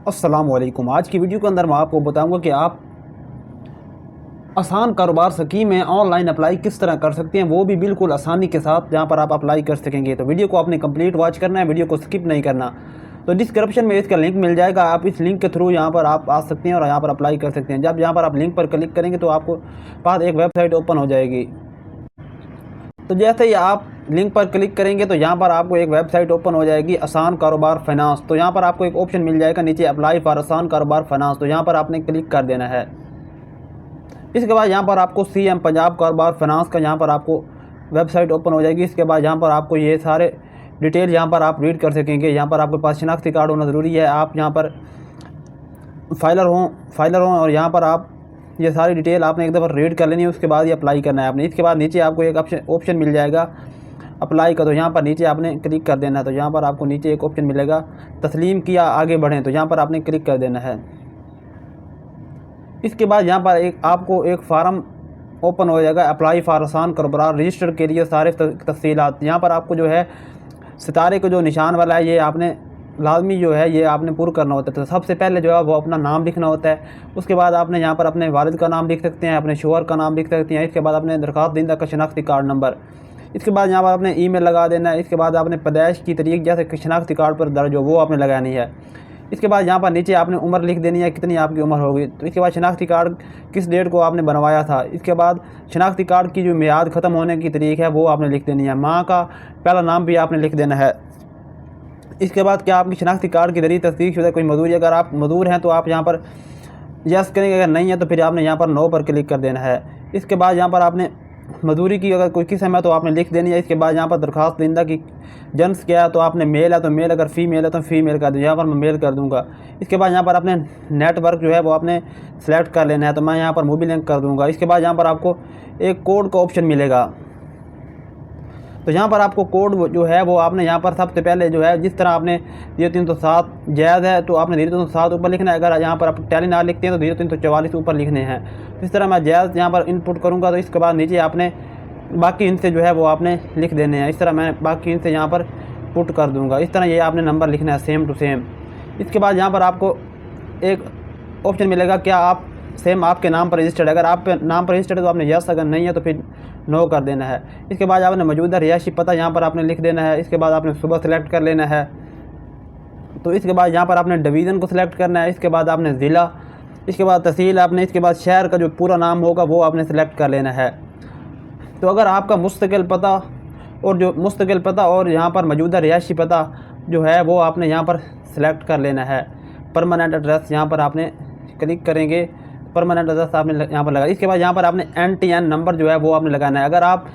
अस्सलाम वालेकुम। आज की वीडियो के अंदर मैं आपको बताऊंगा कि आप आसान कारोबार स्कीम में ऑनलाइन अप्लाई किस तरह कर सकते हैं, वो भी बिल्कुल आसानी के साथ जहां पर आप अप्लाई कर सकेंगे। तो वीडियो को आपने कंप्लीट वॉच करना है, वीडियो को स्किप नहीं करना। तो डिस्क्रिप्शन में इसका लिंक मिल जाएगा, आप इस लिंक के थ्रू यहाँ पर आप आ सकते हैं और यहाँ पर अप्लाई कर सकते हैं। जब यहाँ पर आप लिंक पर क्लिक करेंगे तो आपको पास एक वेबसाइट ओपन हो जाएगी। तो जैसे ही आप लिंक पर क्लिक करेंगे तो यहाँ पर आपको एक वेबसाइट ओपन हो जाएगी, आसान कारोबार फाइनेंस। तो यहाँ पर आपको एक ऑप्शन मिल जाएगा नीचे, अप्लाई फॉर आसान कारोबार फाइनेंस। तो यहाँ पर आपने क्लिक कर देना है। इसके बाद यहाँ पर आपको CM पंजाब कारोबार फाइनेंस का यहाँ पर आपको वेबसाइट ओपन हो जाएगी। इसके बाद यहाँ पर आपको ये सारे डिटेल यहाँ पर आप रीड कर सकेंगे। यहाँ पर आपके पास शनाख्ती कार्ड होना ज़रूरी है, आप यहाँ पर फाइलर हों और यहाँ पर आप ये सारी डिटेल आपने एक दफ़ा रीड कर लेनी है। उसके बाद ये अप्लाई करना है आपने। इसके बाद नीचे आपको एक ऑप्शन मिल जाएगा अप्लाई का, तो यहाँ पर नीचे आपने क्लिक कर देना है। तो यहाँ पर आपको नीचे एक ऑप्शन मिलेगा तस्लीम किया आगे बढ़ें, तो यहाँ पर आपने क्लिक कर देना है। इसके बाद यहाँ पर आपको एक फार्म ओपन हो जाएगा, अप्लाई फॉर आसान कारोबार रजिस्टर के लिए सारे तफसीलात। यहाँ पर आपको जो है सितारे को जो निशान वाला है ये आपने लाजमी जो है ये आपने पूरा करना होता है। तो सबसे पहले जो है वो अपना नाम लिखना होता है। उसके बाद आपने यहाँ पर अपने वालिद का नाम लिख सकते हैं, अपने शोहर का नाम लिख सकते हैं। इसके बाद अपने दरख्वास्त दहिंदा का शनाख्ती कार्ड नंबर। इसके बाद यहाँ पर आपने ईमेल लगा देना है। इसके बाद आपने पैदाइश की तारीख जैसे शनाख्ती कार्ड पर दर्ज हो वो आपने लगानी है। इसके बाद यहाँ पर नीचे आपने उम्र लिख देनी है, कितनी आपकी उम्र होगी। तो इसके बाद शनाख्ती कार्ड किस डेट को आपने बनवाया था। इसके बाद शनाख्ती कार्ड की जो मियाद ख़त्म होने की तारीख है वो आपने लिख देनी है। माँ का पहला नाम भी आपने लिख देना है। इसके बाद क्या आपकी शनाख्ती कार्ड की जरिए तस्दीक शुदा कोई मजदूरी, अगर आप मजदूर हैं तो आप यहाँ पर यस करेंगे, अगर नहीं है तो फिर आपने यहाँ पर नो पर क्लिक कर देना है। इसके बाद यहाँ पर आपने मजदूरी की अगर कोई किस्म है तो आपने लिख देनी है। इसके बाद यहाँ पर दरख्वास्त दहिंदा की जेंट्स क्या है तो आपने मेल है तो मेल, अगर फ़ीमेल है तो फ़ीमेल कर दो। यहाँ पर मैं मेल कर दूँगा। इसके बाद यहाँ पर आपने नेटवर्क जो है वो आपने सेलेक्ट कर लेना है, तो मैं यहाँ पर मोबाइल लिंक कर दूँगा। इसके बाद यहाँ पर आपको एक कोड का ऑप्शन मिलेगा, तो यहाँ पर आपको कोड जो है वो आपने यहाँ पर सबसे पहले जो है जिस तरह आपने 0307 जायज़ है तो आपने 0307 ऊपर लिखना है। अगर यहाँ पर आप टैली ना लिखते हैं तो 0344 ऊपर लिखने हैं। तो इस तरह मैं जायज़ यहाँ पर इनपुट करूँगा। तो इसके बाद नीचे आपने बाकी इनसे जो है वो आपने लिख देने हैं। इस तरह मैं बाकी इनसे यहाँ पर पुट कर दूँगा। इस तरह ये आपने नंबर लिखना है सेम टू सेम। इसके बाद यहाँ पर आपको एक ऑप्शन मिलेगा क्या आप सेम आपके नाम पर रजिस्टर्ड है। अगर आपके नाम पर रजिस्टर्ड है तो आपने यस, अगर नहीं है तो फिर नो कर देना है। इसके बाद आपने मौजूदा रिहायशी पता यहाँ पर आपने लिख देना है। इसके बाद आपने सुबह सेलेक्ट कर लेना है। तो इसके बाद यहाँ पर आपने डिवीज़न को सिलेक्ट करना है। इसके बाद आपने ज़िला, इसके बाद तहसील आपने, इसके बाद शहर का जो पूरा नाम होगा वो आपने सेलेक्ट कर लेना है। तो अगर आपका मुस्तकिल पता और यहाँ पर मौजूदा रिहायशी पता जो है वो आपने यहाँ पर सेलेक्ट कर लेना है। परमानेंट एड्रेस यहाँ पर आपने क्लिक करेंगे, परमानेंट एड्रेस आपने यहाँ पर लगा। इसके बाद यहाँ पर आपने NTN नंबर जो है वो आपने लगाना है। अगर आप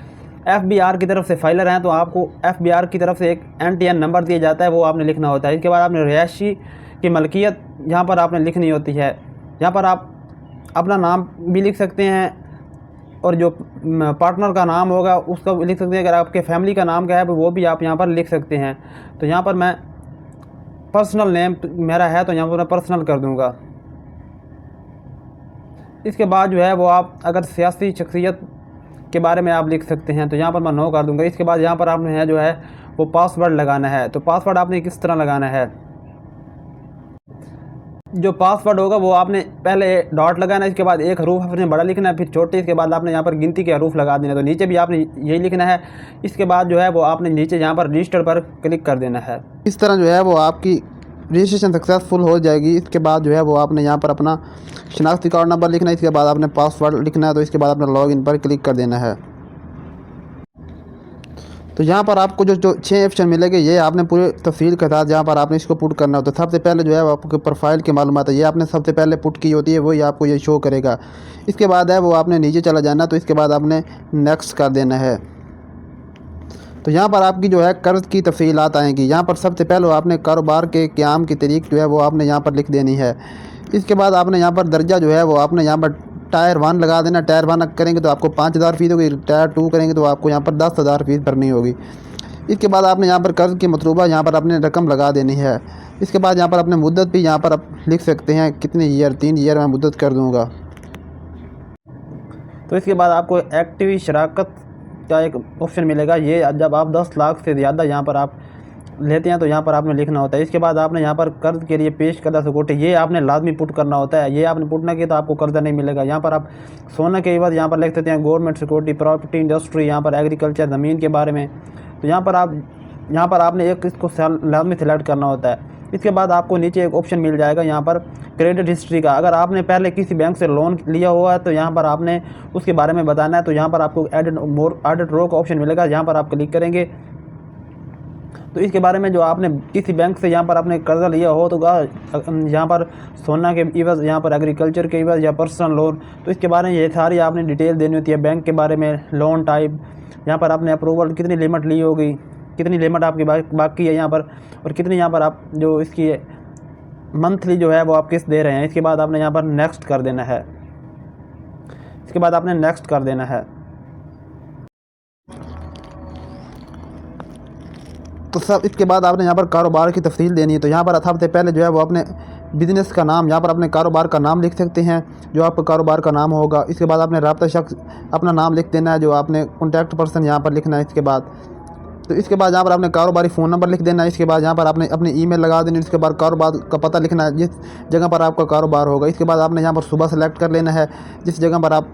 FBR की तरफ से फाइलर हैं तो आपको FBR की तरफ से एक NTN नंबर दिया जाता है, वो आपने लिखना होता है। इसके बाद आपने रिहायशी की मलकियत यहाँ पर आपने लिखनी होती है। यहाँ पर आप अपना नाम भी लिख सकते हैं और जो पार्टनर का नाम होगा उसका लिख सकते हैं। अगर आपके फैमिली का नाम क्या है वो भी आप यहाँ पर लिख सकते हैं। तो यहाँ पर मैं पर्सनल नेम मेरा है तो यहाँ पर मैं पर्सनल कर दूँगा। इसके बाद जो है वो आप अगर सियासी शख्सियत के बारे में आप लिख सकते हैं, तो यहाँ पर मैं नो कर दूँगा। इसके बाद यहाँ पर आपने है जो है वो पासवर्ड लगाना है। तो पासवर्ड आपने किस तरह लगाना है, जो पासवर्ड होगा वो आपने पहले डॉट लगाना है। इसके बाद एक हरूफ आपने बड़ा लिखना है, फिर छोटे। इसके बाद आपने यहाँ पर गिनती के हरूफ लगा देना है, तो नीचे भी आपने यही लिखना है। इसके बाद जो है वो आपने नीचे यहाँ पर रजिस्टर पर क्लिक कर देना है। इस तरह जो है वो आपकी रजिस्ट्रेशन सक्सेसफुल हो जाएगी। इसके बाद जो है वो आपने यहाँ पर अपना शनाख्ती कार्ड नंबर लिखना है। इसके बाद आपने पासवर्ड लिखना है। तो इसके बाद आपने लॉगिन पर क्लिक कर देना है। तो यहाँ पर आपको जो 6 ऑप्शन मिलेंगे ये आपने पूरी तफसील के साथ यहाँ पर आपने इसको पुट करना हो। तो सबसे पहले जो है वो आपके प्रोफाइल की मालूमात है, ये आपने सबसे पहले पुट की होती है, वही आपको ये शो करेगा। इसके बाद है वो आपने नीचे चला जाना। तो इसके बाद आपने नेक्स्ट कर देना है। तो यहाँ पर आपकी जो है कर्ज़ की तफसीलात आएंगी। यहाँ पर सबसे पहले आपने कारोबार के क़याम की तारीख जो है वो आपने यहाँ पर लिख देनी है। इसके बाद आपने यहाँ पर दर्जा जो है वो आपने यहाँ पर टायर 1 लगा देना। टायर 1 करेंगे तो आपको 5000 फ़ीस होगी, टायर 2 करेंगे तो आपको यहाँ पर 10,000 फ़ीस भरनी होगी। इसके बाद आपने यहाँ पर कर्ज़ की मतलूबा यहाँ पर अपने रकम लगा देनी है। इसके बाद यहाँ पर अपने मुद्दत भी यहाँ पर आप लिख सकते हैं, कितने ईयर, 3 ईयर मैं मुद्दत कर दूँगा। तो इसके बाद आपको एक्टिव शराकत का एक ऑप्शन मिलेगा। ये जब आप 10 लाख से ज़्यादा यहाँ पर आप लेते हैं तो यहाँ पर आपने लिखना होता है। इसके बाद आपने यहाँ पर कर्ज के लिए पेश करदा सिक्योरिटी ये आपने लाजमी पुट करना होता है। ये आपने पुट ना किया तो आपको कर्जा नहीं मिलेगा। यहाँ पर आप सोना के बाद यहाँ पर लिख सकते हैं गवर्नमेंट सिक्योरिटी, प्रॉपर्टी, इंडस्ट्री, यहाँ पर एग्रीकल्चर, ज़मीन के बारे में। तो यहाँ पर आपने एक इसको लाजमी सेलेक्ट करना होता है। इसके बाद आपको नीचे एक ऑप्शन मिल जाएगा यहाँ पर क्रेडिट हिस्ट्री का। अगर आपने पहले किसी बैंक से लोन लिया हुआ है तो यहाँ पर आपने उसके बारे में बताना है। तो यहाँ पर आपको एडिट रो का ऑप्शन मिलेगा, यहाँ पर आप क्लिक करेंगे तो इसके बारे में जो आपने किसी बैंक से यहाँ पर आपने कर्जा लिया हो तो यहाँ पर सोना के इवज़, यहाँ पर एग्रीकल्चर के इवज़ या पर्सनल लोन, तो इसके बारे में ये सारी आपने डिटेल देनी होती है। बैंक के बारे में, लोन टाइप, यहाँ पर आपने अप्रूवल कितनी लिमिट ली होगी, कितनी लिमिट आपकी बाकी है यहाँ पर, और कितनी यहाँ पर आप जो इसकी मंथली जो है वो आप किस्त दे रहे हैं। इसके बाद आपने यहाँ पर नेक्स्ट कर देना है। इसके बाद आपने नेक्स्ट कर देना है। तो सब इसके बाद आपने यहाँ पर कारोबार की तफसील देनी है। तो यहाँ पर सबसे पहले जो है वो अपने बिज़नेस का नाम, यहाँ पर अपने कारोबार का नाम लिख सकते हैं जो आपका कारोबार का नाम होगा। इसके बाद आपने राब्ता शख्स अपना नाम लिख देना है, जो आपने कॉन्टैक्ट पर्सन यहाँ पर लिखना है। इसके बाद तो इसके बाद यहाँ पर आपने कारोबारी फ़ोन नंबर लिख देना है। इसके बाद यहाँ पर आपने अपनी ईमेल लगा देनी है। इसके बाद कारोबार का पता लिखना है जिस जगह पर आपका कारोबार होगा। इसके बाद आपने यहाँ पर सुबह सेलेक्ट कर लेना है, जिस जगह पर आप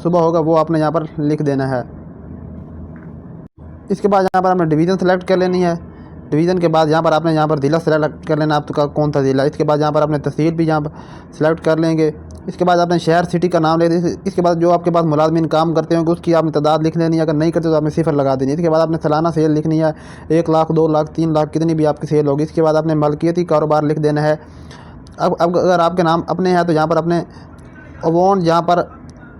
सुबह होगा वो आपने यहाँ पर लिख देना है। इसके बाद यहाँ पर आपने डिवीज़न सेलेक्ट कर लेनी है। डिवीज़न के बाद यहाँ पर आपने यहाँ पर ज़िला सेलेक्ट कर लेना है आपका कौन सा ज़िला। इसके बाद यहाँ पर आपने तहसील भी यहाँ पर सेलेक्ट कर लेंगे। इसके बाद आपने शहर सिटी का नाम ले दें। इसके बाद जो आपके पास मुलाजमीन काम करते होंगे उसकी आपने तादाद लिख लेनी है। अगर नहीं करते तो आपने सिफर लगा देनी है। इसके बाद आपने सालाना सेल लिखनी है, 1 लाख, 2 लाख, 3 लाख, कितनी भी आपकी सेल होगी। इसके बाद आपने मलकियती कारोबार लिख देना है। अब अगर आपके नाम अपने हैं तो यहाँ पर अपने ओन, यहाँ पर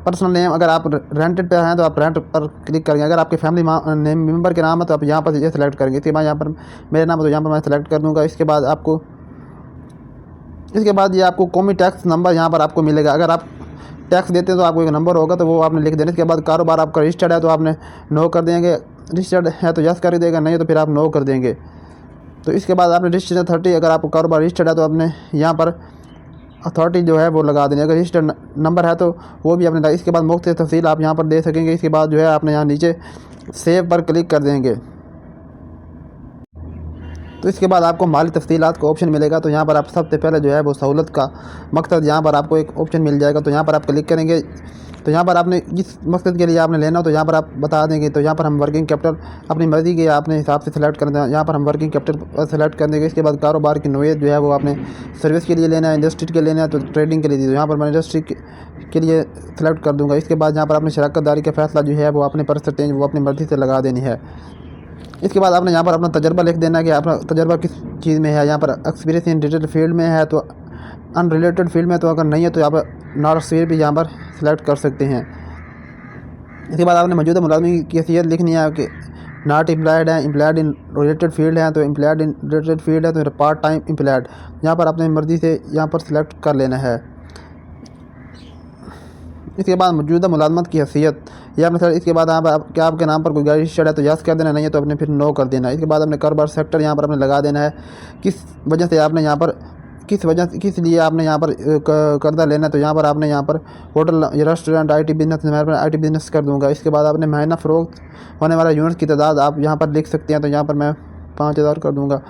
पर्सनल नेम, अगर आप रेंटेड पे हैं तो आप रेंट पर क्लिक करेंगे। अगर आपके फैमिली नेम मेम्बर के नाम है तो आप यहाँ पर ये सेलेक्ट करेंगे। इसके बाद यहाँ पर मेरा नाम है तो यहाँ पर मैं सेलेक्ट कर दूँगा। इसके बाद ये आपको कौमी टैक्स नंबर यहाँ पर आपको मिलेगा। अगर आप टैक्स देते हैं तो आपको एक नंबर होगा तो वो आपने लिख देना। इसके बाद कारोबार आपका रजिस्टर्ड है तो आपने नो कर देंगे, रजिस्टर्ड है तो यस कर देगा, नहीं है तो फिर आप नो कर देंगे। तो इसके बाद आपने रजिस्ट्रेशन अथॉरिटी, अगर आपको कारोबार रजिस्टर्ड है तो आपने यहाँ पर अथॉरिटी जो है वो लगा देनी। अगर रजिस्टर्ड नंबर है तो वो भी आपने। इसके बाद मुख्तलिफ तफसील आप यहाँ पर दे सकेंगे। इसके बाद जो है आपने यहाँ नीचे सेव पर क्लिक कर देंगे। तो इसके बाद आपको माली तफसीलात का ऑप्शन मिलेगा। तो यहाँ पर आप सबसे पहले जो है वो सहूलत का मकसद, यहाँ पर आपको एक ऑप्शन मिल जाएगा। तो यहाँ पर आप क्लिक करेंगे। तो यहाँ पर आपने जिस मकसद के लिए आपने लेना हो तो यहाँ पर आप बता देंगे। तो यहाँ पर हम वर्किंग कैपिटल अपनी मर्ज़ी के अपने हिसाब से सेलेक्ट कर दें। यहाँ पर हम वर्किंग कैपिटल सेलेक्ट कर देंगे। इसके बाद कारोबार की नौयत जो है वो आपने सर्विस के लिए लेना है, इंडस्ट्री के लेना है तो ट्रेडिंग के लिए। तो यहाँ पर मैं इंडस्ट्री के लिए सेलेक्ट कर दूँगा। इसके बाद यहाँ पर आपने शराकत दारी का फ़ैसला जो है वो अपने परसेंटेज वो अपनी मर्ज़ी से लगा देनी है। इसके बाद आपने यहाँ पर अपना तजर्बा लिख देना है कि अपना तजर्बा किस चीज़ में है। यहाँ पर एक्सपीरियंस इन डिजिटल फील्ड में है तो अनरिलेटेड फील्ड में, तो अगर नहीं है तो यहाँ पर नॉट एक्सपीरियंस भी यहाँ पर सेलेक्ट कर सकते हैं। इसके बाद आपने मौजूदा मुलाजमी की हैसियत लिखनी है कि नॉट एम्प्लॉयड है, एम्प्लॉयड इन रिलेटेड फील्ड है तो एम्प्लॉयड इन रिलेटेड फील्ड है तो पार्ट टाइम एम्प्लॉयड, यहाँ पर अपनी मर्ज़ी से यहाँ पर सेलेक्ट कर लेना है। इसके बाद मौजूदा मुलाजमत की हैसियत या मतलब इसके बाद यहाँ पर क्या आपके नाम पर कोई गाड़ी रजिस्टर्ड है तो यस कर देना, नहीं है तो अपने फिर नो कर देना। इसके बाद अपने कारोबार सेक्टर यहाँ पर अपने लगा देना है, किस वजह से आपने यहाँ पर किस लिए आपने यहाँ पर कर्जा लेना है। तो यहाँ पर आपने यहाँ पर होटल, रेस्टोरेंट, IT बिज़नेस, मैं IT बिज़नेस कर दूँगा। इसके बाद आपने महीना फ़रोख्त होने वाला यूनिट की तादाद आप यहाँ पर लिख सकते हैं। तो यहाँ पर मैं 5000 कर दूँगा।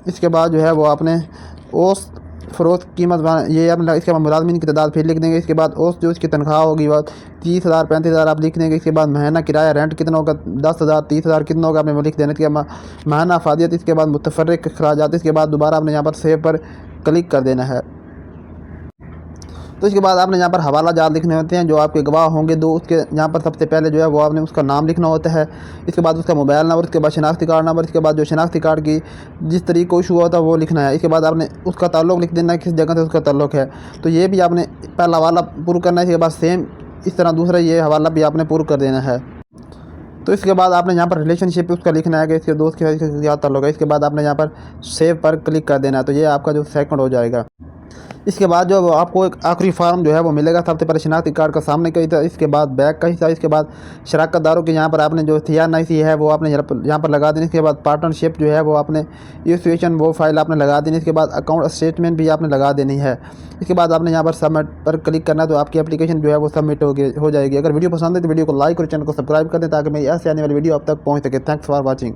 इसके बाद जो है वो आपने ओस फ़रोख्त कीमत ये अपने, इसके बाद मुलाजमीन की तादाद फिर लिख देंगे। इसके बाद ओस जो इसकी तनख्वाह होगी वह 30,000 35,000 आप लिख देंगे। इसके बाद महीना किराया रेंट कितना होगा, 10,000 30,000 कितना होगा आपने वो लिख देना। इसके बाद महीना अफादियत, इसके बाद मुतफर्रिक अखराजात। इसके बाद दोबारा आपने यहाँ पर सेव पर क्लिक कर देना है। तो इसके बाद आपने यहाँ पर हवाला जात लिखने होते हैं जो आपके गवाह होंगे दो, उसके यहाँ पर सबसे पहले जो है वो आपने उसका नाम लिखना होता है। इसके बाद उसका मोबाइल नंबर, इसके बाद शनाख्ती कार्ड नंबर, इसके बाद जो शनाख्ती कार्ड की जिस तरीके को इशू होता है वो लिखना है। इसके बाद आपने उसका ताल्लुक़ लिख देना है, किस जगह से उसका ताल्लुक़ है। तो ये भी आपने पहला हवाला पूरा करना है। इसके बाद सेम इस तरह दूसरा ये हवाला भी आपने पूरा कर देना है। तो इसके बाद आपने यहाँ पर रिलेशनशिप उसका लिखना है कि इसके दोस्त के साथ क्या ताल्लुक़ है। इसके बाद आपने यहाँ पर सेव पर क्लिक कर देना है। तो ये आपका जो सेकंड हो जाएगा। इसके बाद जो आपको एक आखिरी फार्म जो है वो मिलेगा। सबसे पहले शनाख्ती कार्ड का सामने का हिस्सा, इसके बाद बैक का हिस्सा, इसके बाद शराकत दारों के यहाँ पर आपने जो CRNIC है वो आपने यहाँ पर लगा देनी। इसके बाद पार्टनरशिप जो है वो आपने एसोसिएशन वो फाइल आपने लगा देनी। इसके बाद अकाउंट स्टेटमेंट भी आपने लगा देनी है। इसके बाद आपने यहाँ पर सबमिट पर क्लिक करना है तो आपकी एप्लीकेशन जो है वो सबमिट हो जाएगी। अगर वीडियो पसंद है तो वीडियो को लाइक और चैनल को सब्सक्राइब कर दें ताकि मेरी ऐसे आने वाली वीडियो आप तक पहुँच सके। Thanks for watching.